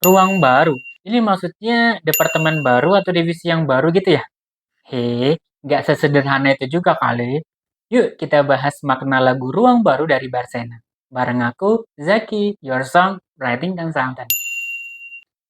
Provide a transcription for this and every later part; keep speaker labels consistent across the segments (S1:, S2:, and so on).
S1: Ruang baru. Ini maksudnya departemen baru atau divisi yang baru gitu ya? Nggak sesederhana itu juga kali. Yuk kita bahas makna lagu Ruang Baru dari Barsena. Bareng aku, Zaki, your song, writing consultant.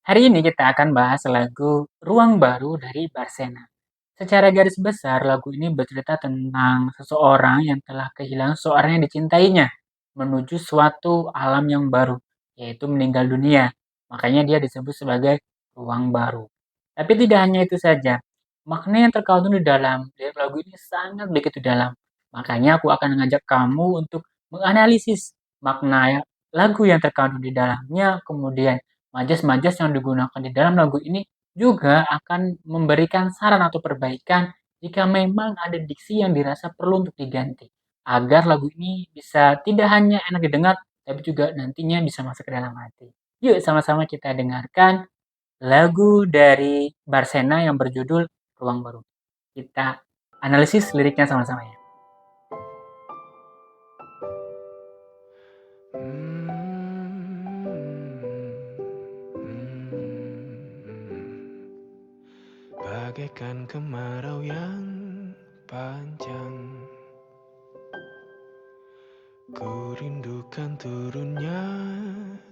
S1: Hari ini kita akan bahas lagu Ruang Baru dari Barsena. Secara garis besar, lagu ini bercerita tentang seseorang yang telah kehilangan seorang yang dicintainya menuju suatu alam yang baru, yaitu meninggal dunia. Makanya dia disebut sebagai ruang baru. Tapi tidak hanya itu saja. Makna yang terkandung di dalam lirik lagu ini sangat begitu dalam. Makanya aku akan mengajak kamu untuk menganalisis makna lagu yang terkandung di dalamnya, kemudian majas-majas yang digunakan di dalam lagu ini juga akan memberikan saran atau perbaikan jika memang ada diksi yang dirasa perlu untuk diganti, agar lagu ini bisa tidak hanya enak didengar, tapi juga nantinya bisa masuk ke dalam hati. Yuk sama-sama kita dengarkan lagu dari Barsena yang berjudul Ruang Baru. Kita analisis liriknya sama-sama ya.
S2: Bagaikan kemarau yang panjang, ku rindukan turunnya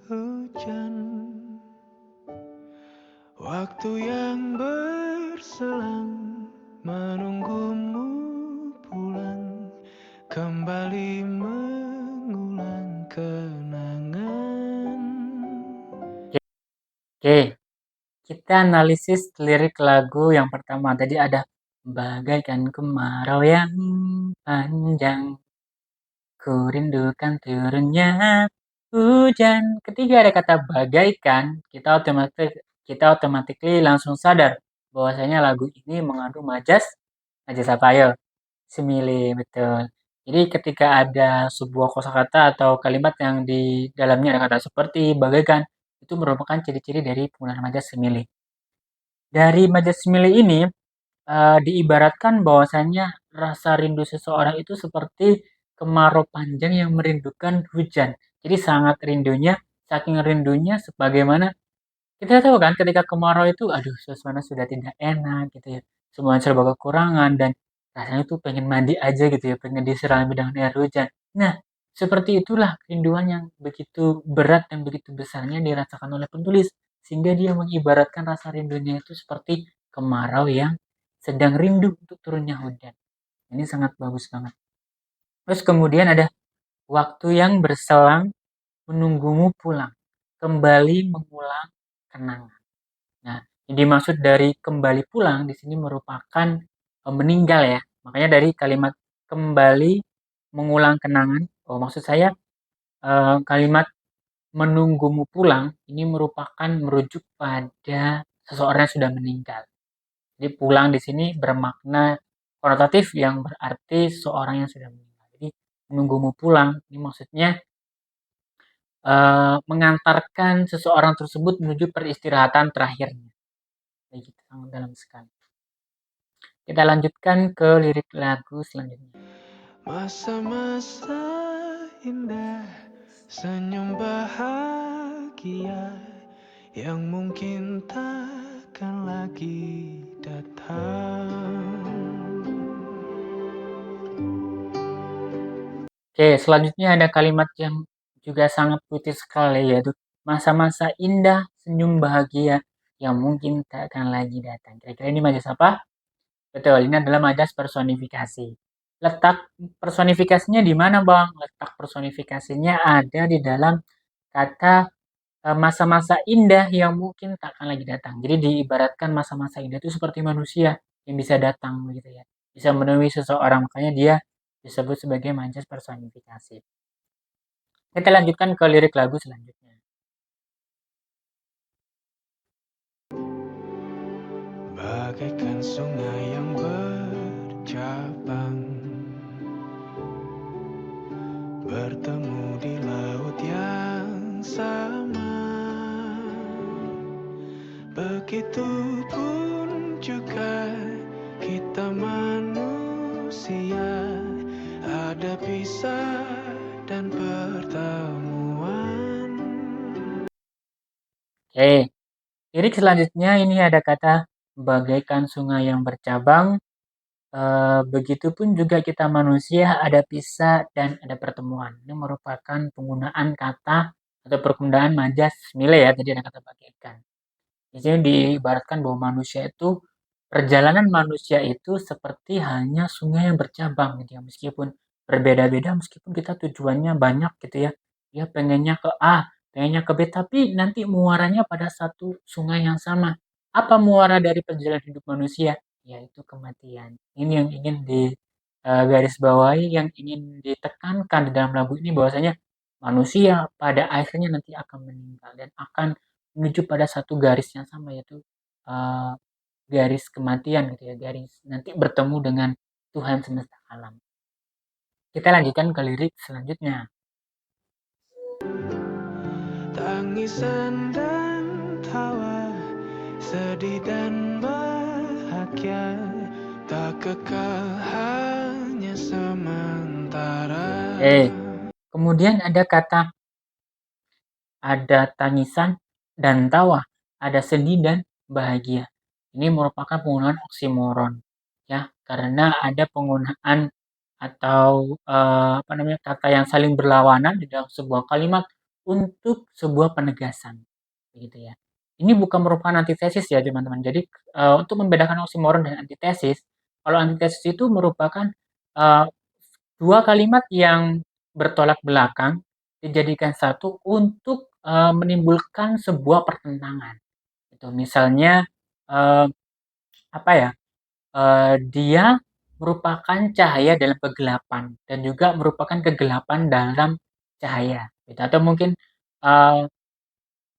S2: hujan. Waktu yang berselang, menunggumu pulang, kembali mengulang kenangan.
S1: Oke, kita analisis lirik lagu yang pertama. Tadi ada bagaikan kemarau yang panjang, ku rindukan turunnya hujan. Ketika ada kata bagaikan, kita otomatis langsung sadar bahwasanya lagu ini mengandung majas apa ayo? Simile, betul. Jadi ketika ada sebuah kosakata atau kalimat yang di dalamnya ada kata seperti bagaikan, itu merupakan ciri-ciri dari penggunaan majas simile. Dari majas simile ini diibaratkan bahwasanya rasa rindu seseorang itu seperti kemarau panjang yang merindukan hujan. Jadi sangat rindunya, saking rindunya sebagaimana kita tahu kan ketika kemarau itu aduh suasana sudah tidak enak gitu ya. Semua serba kekurangan dan rasanya tuh pengen mandi aja gitu ya, pengen diserami dengan air hujan. Nah, seperti itulah kerinduan yang begitu berat dan begitu besarnya dirasakan oleh penulis sehingga dia mengibaratkan rasa rindunya itu seperti kemarau yang sedang rindu untuk turunnya hujan. Ini sangat bagus banget. Terus kemudian ada waktu yang berselang menunggumu pulang, kembali mengulang kenangan. Nah, yang dimaksud dari kembali pulang di sini merupakan meninggal ya. Makanya dari kalimat kembali mengulang kenangan, oh maksud saya kalimat menunggumu pulang ini merupakan merujuk pada seseorang yang sudah meninggal. Jadi pulang di sini bermakna konotatif yang berarti seorang yang sudah meninggal. Jadi menunggumu pulang ini maksudnya mengantarkan seseorang tersebut menuju peristirahatan terakhirnya. Kayak gitu, sangat dalam sekali. Kita lanjutkan ke lirik lagu selanjutnya.
S2: Masa-masa indah, senyum bahagia yang mungkin takkan lagi datang.
S1: Oke, selanjutnya ada kalimat yang juga sangat puitis sekali yaitu masa-masa indah, senyum bahagia yang mungkin tak akan lagi datang. Kira-kira ini majas apa? Betul, ini adalah majas personifikasi. Letak personifikasinya di mana, Bang? Letak personifikasinya ada di dalam kata masa-masa indah yang mungkin tak akan lagi datang. Jadi diibaratkan masa-masa indah itu seperti manusia yang bisa datang begitu ya. Bisa menemui seseorang, makanya dia disebut sebagai majas personifikasi. Kita lanjutkan ke lirik lagu selanjutnya.
S2: Bagaikan sungai yang bercabang, bertemu di laut yang sama. Begitupun juga kita manusia, ada pisah dan pertemuan.
S1: Oke, Lirik selanjutnya ini ada kata bagaikan sungai yang bercabang, begitupun juga kita manusia ada pisah dan ada pertemuan. Ini merupakan penggunaan kata atau penggunaan majas simile ya, tadi ada kata bagaikan. Di sini diibaratkan bahwa manusia itu perjalanan manusia itu seperti hanya sungai yang bercabang gitu ya. Meskipun berbeda-beda, meskipun kita tujuannya banyak gitu ya. Dia pengennya ke A, pengennya ke B, tapi nanti muaranya pada satu sungai yang sama. Apa muara dari perjalanan hidup manusia? Yaitu kematian. Ini yang ingin di garis bawahi, yang ingin ditekankan di dalam lagu ini bahwasanya manusia pada akhirnya nanti akan meninggal dan akan menuju pada satu garis yang sama yaitu eee, garis kematian gitu ya, garis nanti bertemu dengan Tuhan semesta alam. Kita lanjutkan ke lirik selanjutnya.
S2: Tangisan dan tawa, sedih dan bahagia, tak kekal hanya sementara.
S1: Kemudian ada tangisan dan tawa, ada sedih dan bahagia. Ini merupakan penggunaan oksimoron ya, karena ada penggunaan atau apa namanya, kata yang saling berlawanan di dalam sebuah kalimat untuk sebuah penegasan, begitu ya. Ini bukan merupakan antitesis ya teman-teman. Jadi untuk membedakan oksimoron dan antitesis, kalau antitesis itu merupakan eee, dua kalimat yang bertolak belakang dijadikan satu untuk menimbulkan sebuah pertentangan. Itu misalnya eee, apa ya, dia merupakan cahaya dalam kegelapan dan juga merupakan kegelapan dalam cahaya, gitu. Atau mungkin, eee,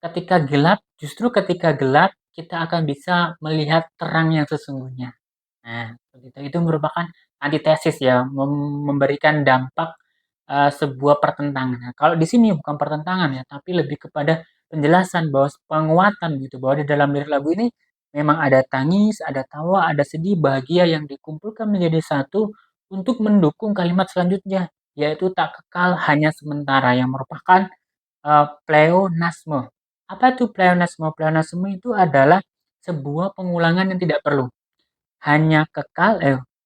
S1: ketika gelap, justru ketika gelap kita akan bisa melihat terang yang sesungguhnya. Nah, begitu. Itu merupakan antitesis ya, memberikan dampak, sebuah pertentangan. Nah, kalau di sini bukan pertentangan ya, tapi lebih kepada penjelasan bahwa penguatan gitu, bahwa di dalam lirik lagu ini memang ada tangis, ada tawa, ada sedih, bahagia yang dikumpulkan menjadi satu untuk mendukung kalimat selanjutnya, yaitu tak kekal hanya sementara yang merupakan, pleonasme. Apa itu pleonasme? Pleonasme itu adalah sebuah pengulangan yang tidak perlu. Hanya kekal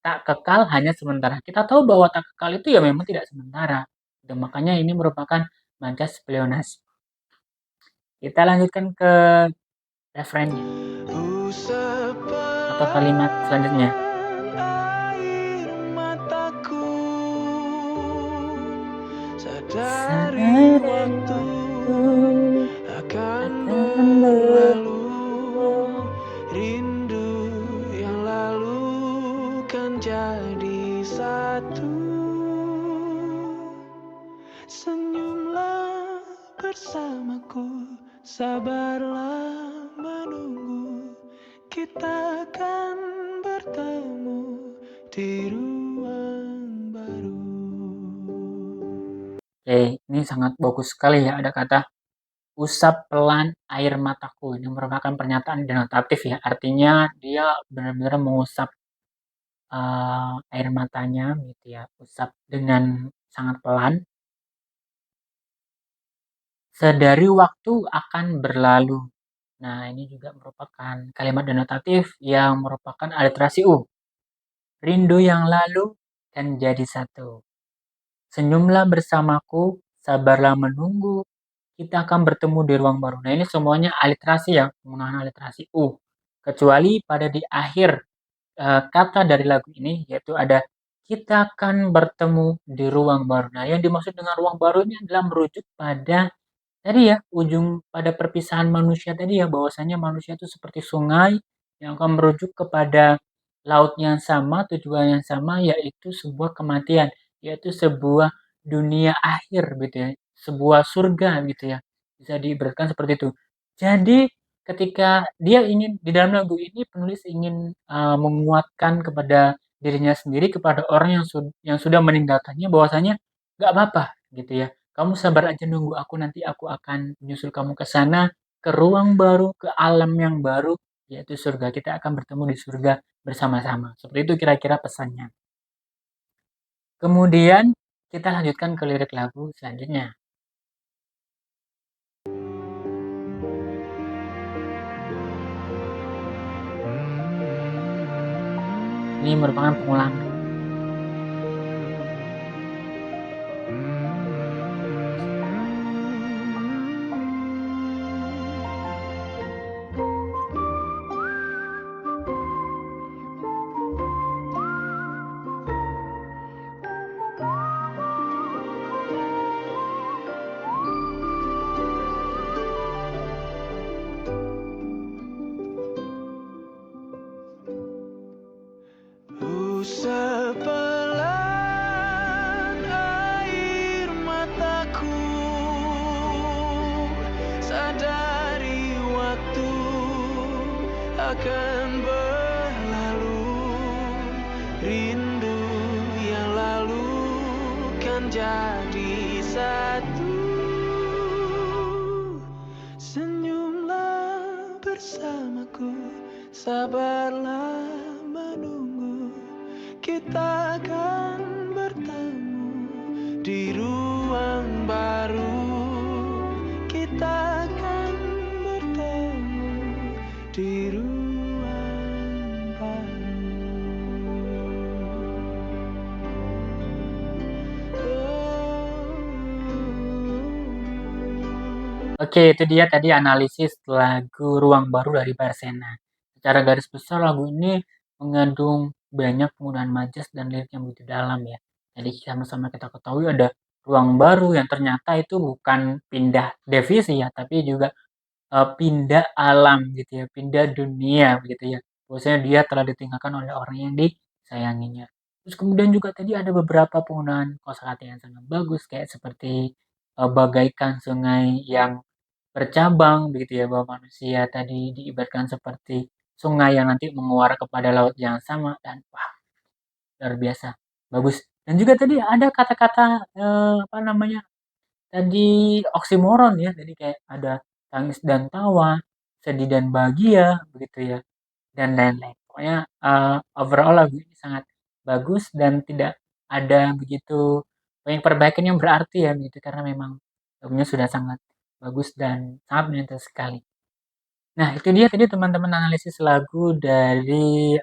S1: tak kekal hanya sementara. Kita tahu bahwa tak kekal itu ya memang tidak sementara. Dan makanya ini merupakan manca spleonas. Kita lanjutkan ke refrennya atau kalimat selanjutnya.
S2: Air mataku, sadari
S1: Sadari
S2: waktu
S1: waktu
S2: akan
S1: akan
S2: berlalu,
S1: berlalu.
S2: rindu yang lalu kan jadi satu. Senyumlah bersamaku, sabarlah menunggu, kita akan bertemu di ruang baru.
S1: Ini sangat bagus sekali ya, ada kata usap pelan air mataku. Ini merupakan pernyataan denotatif ya, artinya dia benar-benar mengusap air matanya gitu ya, usap dengan sangat pelan. Sedari waktu akan berlalu. Nah, ini juga merupakan kalimat denotatif yang merupakan aliterasi U. Rindu yang lalu kan jadi satu. Senyumlah bersamaku, sabarlah menunggu, kita akan bertemu di ruang baru. Nah, ini semuanya aliterasi ya, penggunaan aliterasi U. Kecuali pada di akhir kata dari lagu ini yaitu ada kita akan bertemu di ruang baru. Nah, yang dimaksud dengan ruang baru ini adalah merujuk pada tadi ya, ujung pada perpisahan manusia tadi ya, bahwasanya manusia itu seperti sungai yang akan merujuk kepada laut yang sama, tujuan yang sama, yaitu sebuah kematian, yaitu sebuah dunia akhir gitu ya, sebuah surga gitu ya. Bisa diibaratkan seperti itu. Jadi ketika dia ingin di dalam lagu ini penulis ingin menguatkan kepada dirinya sendiri, kepada orang yang sudah meninggalkannya bahwasanya nggak apa-apa gitu ya. Kamu sabar aja nunggu aku, nanti aku akan menyusul kamu ke sana, ke ruang baru, ke alam yang baru, yaitu surga. Kita akan bertemu di surga bersama-sama. Seperti itu kira-kira pesannya. Kemudian kita lanjutkan ke lirik lagu selanjutnya. Ini merupakan pengulangan.
S2: Sepelan air mataku, sadari waktu akan berlalu. Rindu yang lalu kan jadi satu. Senyumlah bersamaku, sabarlah menunggu. Kita akan bertemu di ruang baru. Kita akan bertemu di ruang baru.
S1: Oke, itu dia tadi analisis lagu Ruang Baru dari Barsena. Secara garis besar lagu ini mengandung banyak penggunaan majas dan lirik yang begitu dalam ya. Jadi sama-sama kita ketahui ada ruang baru yang ternyata itu bukan pindah divisi ya, tapi juga pindah alam gitu ya, pindah dunia begitu ya. Bahwasanya dia telah ditinggalkan oleh orang yang disayanginya. Terus kemudian juga tadi ada beberapa penggunaan kosakata yang sangat bagus kayak seperti bagaikan sungai yang bercabang begitu ya, bahwa manusia tadi diibaratkan seperti sungai yang nanti menguar kepada laut yang sama dan wah luar biasa bagus. Dan juga tadi ada kata-kata apa namanya tadi oksimoron ya, jadi kayak ada tangis dan tawa, sedih dan bahagia begitu ya, dan lain-lain. Pokoknya overall lagu ini sangat bagus dan tidak ada begitu banyak perbaikan yang berarti ya begitu, karena memang lagunya sudah sangat bagus dan sangat menyentuh sekali. Nah, itu dia tadi teman-teman analisis lagu dari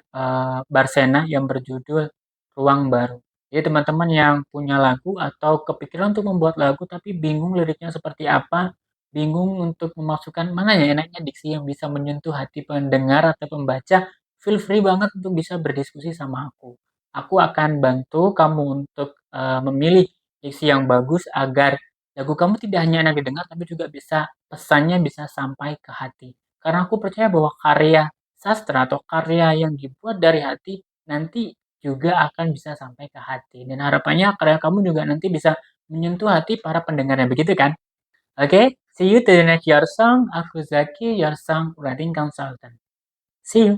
S1: Barsena yang berjudul Ruang Baru. Jadi teman-teman yang punya lagu atau kepikiran untuk membuat lagu tapi bingung liriknya seperti apa, bingung untuk memasukkan mana ya enaknya diksi yang bisa menyentuh hati pendengar atau pembaca, feel free banget untuk bisa berdiskusi sama aku. Aku akan bantu kamu untuk memilih diksi yang bagus agar lagu kamu tidak hanya enak didengar tapi juga bisa pesannya bisa sampai ke hati. Karena aku percaya bahwa karya sastra atau karya yang dibuat dari hati nanti juga akan bisa sampai ke hati. Dan harapannya karya kamu juga nanti bisa menyentuh hati para pendengarnya. Begitu kan? Oke, see you to the next Your Song. Aku Zaki, Your Song Writing Consultant. See you.